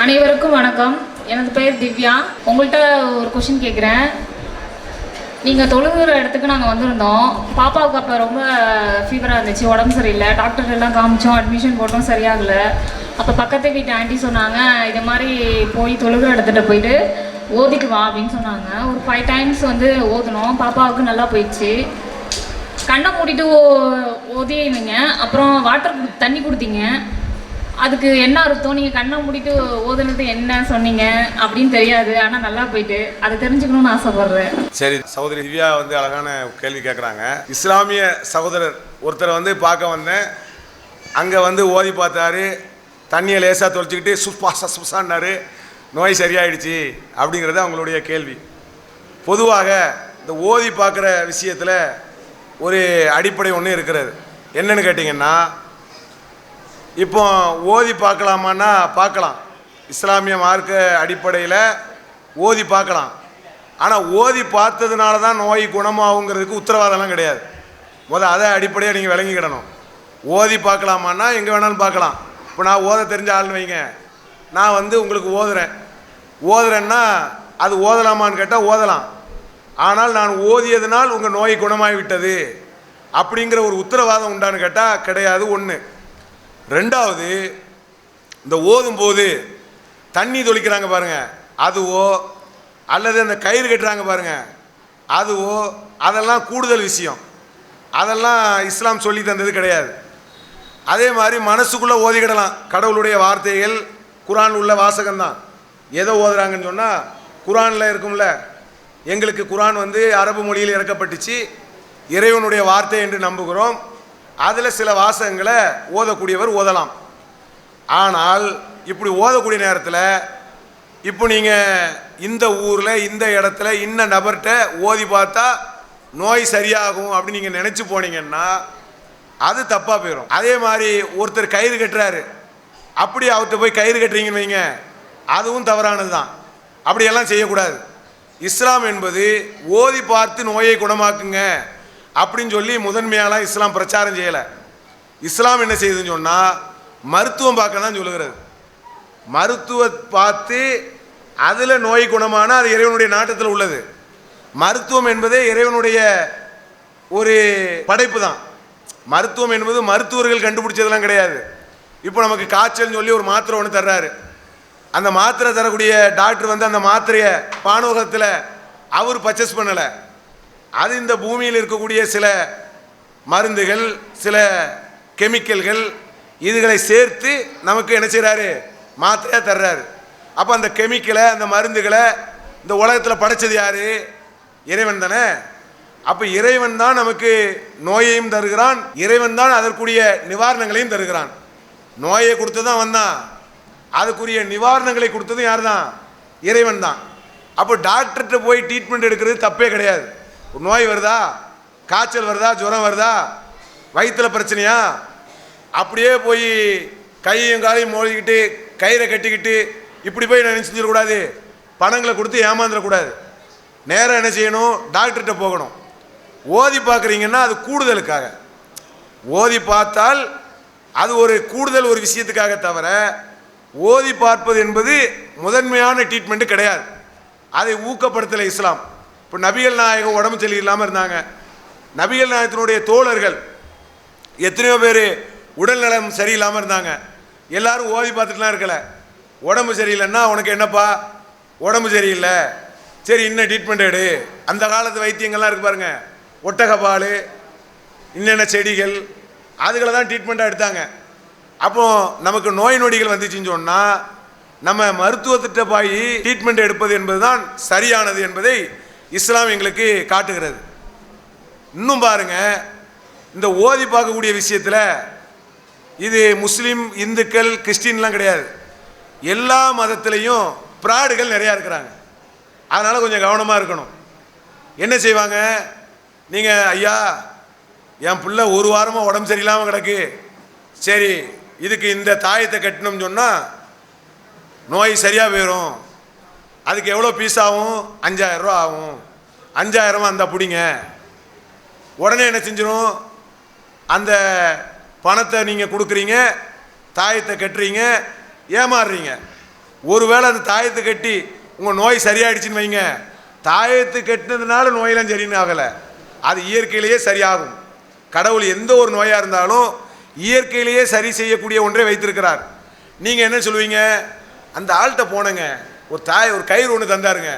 அனைவருக்கும் வணக்கம். எனது பெயர் திவ்யா. உங்கள்கிட்ட ஒரு கொஷின் கேட்குறேன். நீங்கள் தொழுகிற இடத்துக்கு நாங்கள் வந்திருந்தோம். பாப்பாவுக்கு அப்போ ரொம்ப ஃபீவராக இருந்துச்சு, உடம்பு சரியில்லை. டாக்டர் எல்லாம் காமிச்சோம், அட்மிஷன் போட்டோம், சரியாகலை. அப்போ பக்கத்து வீட்டு ஆண்டி சொன்னாங்க, இது மாதிரி போய் தொழுகிற இடத்துட்ட போயிட்டு ஓதிட்டு வா அப்படின்னு சொன்னாங்க. ஒரு 5 times ஓதுனோம். பாப்பாவுக்கு நல்லா போயிடுச்சு. கண்ணை மூடிட்டு ஓதிங்க. அப்புறம் தண்ணி கொடுத்தீங்க. அதுக்கு என்ன அர்த்தம்? நீங்கள் கண்ணை மூடிட்டு ஓதுனது என்ன சொன்னீங்க அப்படின்னு தெரியாது, ஆனால் நல்லா போயிட்டு அதை தெரிஞ்சுக்கணும்னு ஆசைப்படுறேன். சரி, சகோதரி திவ்யா அழகான கேள்வி கேட்குறாங்க. இஸ்லாமிய சகோதரர் ஒருத்தரை பார்க்க வந்தேன். அங்கே ஓதி பார்த்தாரு, தண்ணியை லேசாக தொலைச்சிக்கிட்டு சுப்பாசான்னாரு, நோய் சரியாயிடுச்சு அப்படிங்கிறது அவங்களுடைய கேள்வி. பொதுவாக இந்த ஓதி பார்க்குற விஷயத்தில் ஒரு அடிப்படை ஒன்று இருக்கிறது. என்னன்னு கேட்டிங்கன்னா, இப்போ ஓதி பார்க்கலாமான்னா பார்க்கலாம். இஸ்லாமிய மார்க்க அடிப்படையில் ஓதி பார்க்கலாம். ஆனால் ஓதி பார்த்ததுனால தான் நோய் குணமாகுங்கிறதுக்கு உத்தரவாதம்லாம் கிடையாது. அதை அடிப்படையாக நீங்கள் விளங்கிக்கிடணும். ஓதி பார்க்கலாமான்னா எங்கே வேணாலும் பார்க்கலாம். இப்போ நான் ஓத தெரிஞ்ச ஆள்னு வைங்க, நான் உங்களுக்கு ஓதுறேன்னா அது ஓதலாமான்னு கேட்டால் ஓதலாம். ஆனால் நான் ஓதியதுனால் உங்கள் நோய் குணமாகிவிட்டது அப்படிங்கிற ஒரு உத்தரவாதம் உண்டான்னு கேட்டால் கிடையாது. ஒன்று. ரெண்டாவது, இந்த ஓதும்போது தண்ணி தொளிக்கிறாங்க பாருங்கள், அதுவோ அல்லது அந்த கயிறு கட்டுறாங்க பாருங்கள், அதுவோ அதெல்லாம் கூடுதல் விஷயம். அதெல்லாம் இஸ்லாம் சொல்லி தந்தது கிடையாது. அதே மாதிரி மனசுக்குள்ளே ஓதிக்கிடலாம். கடவுளுடைய வார்த்தைகள் குரான் உள்ள வாசகம்தான். எதை ஓதுறாங்கன்னு சொன்னால், குரானில் இருக்கும்ல, எங்களுக்கு குரான் அரபு மொழியில் இறக்கப்பட்டுச்சு, இறைவனுடைய வார்த்தை என்று நம்புகிறோம். அதில் சில வாசகங்களை ஓதக்கூடியவர் ஓதலாம். ஆனால் இப்படி ஓதக்கூடிய நேரத்தில் இப்போ நீங்கள் இந்த ஊரில் இந்த இடத்துல இன்ன நபர்கிட்ட ஓதி பார்த்தா நோய் சரியாகும் அப்படின்னு நீங்கள் நினச்சி போனீங்கன்னா அது தப்பாக போயிடும். அதே மாதிரி ஒருத்தர் கயிறு கட்டுறாரு, அப்படி அவர்கிட்ட போய் கயிறு கட்டுறீங்கன்னு வைங்க, அதுவும் தவறானது தான். அப்படியெல்லாம் செய்யக்கூடாது. இஸ்லாம் என்பது ஓதி பார்த்து நோயை குணமாக்குங்க அப்படின்னு சொல்லி முதன்மையாலாம் இஸ்லாம் பிரச்சாரம் செய்யலை. இஸ்லாம் என்ன செய்யுதுன்னு சொன்னால், மருத்துவம் பார்க்க தான் சொல்லுகிறது. மருத்துவம் பார்த்து அதில் நோய் குணமான அது இறைவனுடைய நாட்டத்தில் உள்ளது. மருத்துவம் என்பதே இறைவனுடைய ஒரு படைப்பு தான். மருத்துவம் என்பது மருத்துவர்கள் கண்டுபிடிச்சதெல்லாம் கிடையாது. இப்போ நமக்கு காய்ச்சல்னு சொல்லி ஒரு மாத்திரை ஒன்று தர்றாரு. அந்த மாத்திரை தரக்கூடிய டாக்டர் அந்த மாத்திரையை பானோகத்தில் அவர் பர்ச்சேஸ் பண்ணலை. அது இந்த பூமியில் இருக்கக்கூடிய சில மருந்துகள், சில கெமிக்கல்கள், இதுகளை சேர்த்து நமக்கு என்ன செய்கிறாரு, மாத்திரையாக தர்றாரு. அப்போ அந்த கெமிக்கலை, அந்த மருந்துகளை இந்த உலகத்தில் படைச்சது யார்? இறைவன் தானே. அப்போ இறைவன் தான் நமக்கு நோயையும் தருகிறான், இறைவன் தான் அதற்குரிய நிவாரணங்களையும் தருகிறான். நோயை கொடுத்து தான் வந்தான், அதுக்குரிய நிவாரணங்களை கொடுத்ததும் யார் தான்? இறைவன் தான். அப்போ டாக்டர்கிட்ட போய் ட்ரீட்மெண்ட் எடுக்கிறது தப்பே கிடையாது. ஒரு நோய் வருதா, காய்ச்சல் வருதா, ஜுரம் வருதா, வயிற்றில் பிரச்சனையா, அப்படியே போய் கையும் காலையும் மோதிக்கிட்டு கயிறை கட்டிக்கிட்டு இப்படி போய் நான் செஞ்சிடக்கூடாது. பணங்களை கொடுத்து ஏமாந்துடக்கூடாது. நேராக என்ன செய்யணும், டாக்டர்கிட்ட போகணும். ஓதி பார்க்குறீங்கன்னா அது கூடுதலுக்காக ஓதி பார்த்தால் அது ஒரு கூடுதல் ஒரு விஷயத்துக்காக தவிர, ஓதி பார்ப்பது என்பது முதன்மையான ட்ரீட்மெண்ட்டு கிடையாது. அதை ஊக்கப்படுத்தலை இஸ்லாம். இப்போ நபிகள் நாயகம் உடம்பு சரி இல்லாமல் இருந்தாங்க. நபிகள் நாயகத்தினுடைய தோழர்கள் எத்தனையோ பேர் உடல் நலம் சரியில்லாமல் இருந்தாங்க. எல்லாரும் ஓதி பார்த்துட்டுலாம் இருக்கலை. உடம்பு சரியில்லைன்னா உனக்கு என்னப்பா உடம்பு சரியில்லை, சரி இன்னும் ட்ரீட்மெண்ட் எடு. அந்த காலத்து வைத்தியங்கள்லாம் இருக்குது பாருங்கள், ஒட்டகப்பால், இன்னென்ன செடிகள், அதுகளை தான் ட்ரீட்மெண்ட்டாக எடுத்தாங்க. அப்போ நமக்கு நோய் நொடிகள் வந்துச்சுன்னு சொன்னால் நம்ம மருத்துவத்திட்ட போய் ட்ரீட்மெண்ட் எடுப்பது என்பது தான் சரியானது என்பதை இஸ்லாம் எங்களுக்கு காட்டுகிறது. இன்னும் பாருங்க, இந்த ஓதி பார்க்கக்கூடிய விஷயத்தில் இது முஸ்லீம், இந்துக்கள், கிறிஸ்டின்லாம் கிடையாது. எல்லா மதத்திலையும் பிராடுகள் நிறையா இருக்கிறாங்க. அதனால் கொஞ்சம் கவனமாக இருக்கணும். என்ன செய்வாங்க, நீங்கள் ஐயா என் பிள்ளை ஒரு வாரமாக உடம்பு சரியில்லாமல் கிடக்கு, சரி இதுக்கு இந்த தாயத்தை கட்டணும்னு சொன்னால் நோய் சரியாக போயிடும், அதுக்கு எவ்வளோ பீஸ் ஆகும், 5000 ரூபா ஆகும், 5000 அந்த பிடிங்க. உடனே என்ன செஞ்சிடும், அந்த பணத்தை நீங்கள் கொடுக்குறீங்க, தாயத்தை கட்டுறீங்க, ஏமாறுறீங்க. ஒருவேளை அந்த தாயத்து கட்டி உங்கள் நோய் சரியாயிடுச்சுன்னு வைங்க, தாயத்து கட்டினதுனால நோயெல்லாம் சரின்னு ஆகலை, அது இயற்கையிலேயே சரியாகும். கடவுள் எந்த ஒரு நோயாக இருந்தாலும் இயற்கையிலேயே சரி செய்யக்கூடிய ஒன்றை வைத்திருக்கிறார். நீங்கள் என்ன சொல்லுவீங்க, அந்த ஆள்கிட்ட போனங்க, ஒரு கயிறு ஒன்று தந்தாருங்க,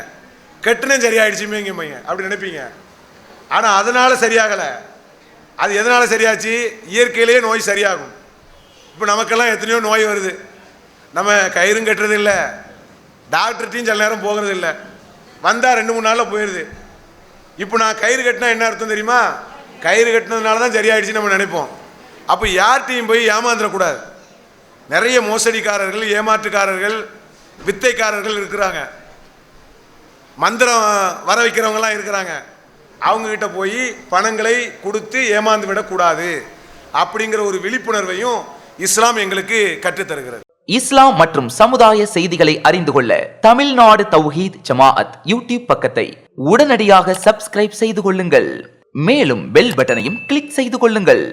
கட்டுனே சரியாயிடுச்சுமேங்க அப்படி நினைப்பீங்க. ஆனால் அதனால் சரியாகலை. அது எதனால் சரியாச்சு? இயற்கையிலேயே நோய் சரியாகும். இப்போ நமக்கெல்லாம் எத்தனையோ நோய் வருது, நம்ம கயிறும் கட்டுறது இல்லை, டாக்டர்கிட்டையும் சில நேரம் போகிறது இல்லை, வந்தால் 2-3 நாளில் போயிடுது. இப்போ நான் கயிறு கட்டினா என்ன அர்த்தம் தெரியுமா? கயிறு கட்டினதுனால தான் சரியாயிடுச்சுன்னு நம்ம நினைப்போம். அப்போ யார்கிட்டையும் போய் ஏமாந்துடக்கூடாது. நிறைய மோசடிக்காரர்கள், ஏமாற்றுக்காரர்கள், வித்தைக்காரர்கள் இருக்கிறாங்க, மந்திரம் வர வைக்கிறவங்களாம் இருக்கிறாங்க. அவங்கக்கிட்ட போய் பணங்களை கொடுத்து ஏமாந்து விடக்கூடாது அப்படிங்கிற ஒரு விழிப்புணர்வையும் இஸ்லாம் எங்களுக்கு கற்றுத்தருகிறது. இஸ்லாம் மற்றும் சமுதாய செய்திகளை அறிந்து கொள்ள தமிழ்நாடு தௌஹீத் ஜமாஅத் யூடியூப் பக்கத்தை உடனடியாக சப்ஸ்கிரைப் செய்து கொள்ளுங்கள். மேலும் பெல் பட்டனையும் கிளிக் செய்து கொள்ளுங்கள்.